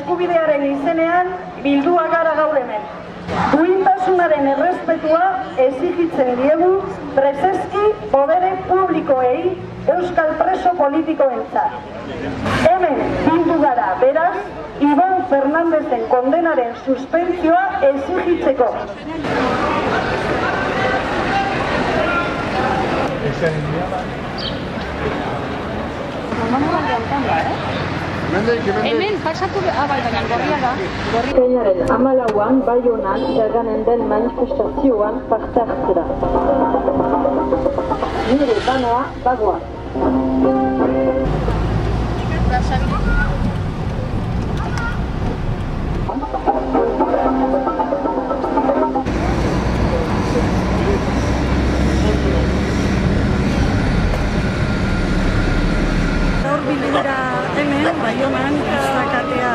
eskubidearen izenean bildua gara gaur hemen. Duintasunaren errespetua exigitzen diegu preseski podere publikoei euskal preso politikoentzat. Hemen bildu gara, beraz, Ibon Fernandezen kondenaren suspentsioa exigitzeko. Hemen pasatu baina gorria da. Ekainaren 14an Baionan iraganen den manifestazioan parte hartzera. Nire banoa bagoa. Gaur bilera hemen, Baionan, izakatea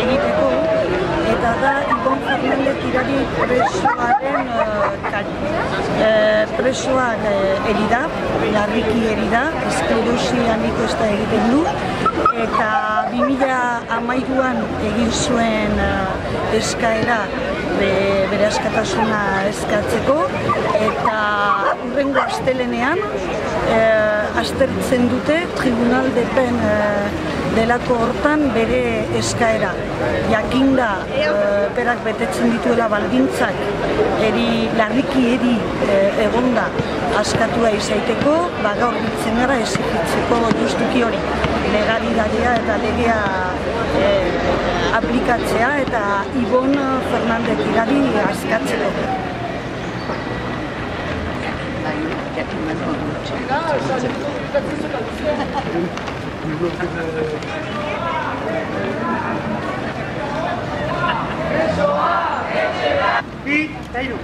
egiteko, eta da Ibon Fernandez tirari presoak erida, larriki erida, esklerosi handiko ez da egiten du, eta 2013an egin zuen eskaera bere askatasuna eskatzeko, eta hurrengo astelenean aztertzen dute Tribunal de Pen delako hortan bere eskaera. Jakinda berak betetzen dituela baldintzak larriki egonda askatua izaiteko, gaur biltzen gara exigitzeko justuki hori. Legalidadea eta legea aplikatzea eta Ibon Fernandez tirari askatzeko. Bi, eta hiru.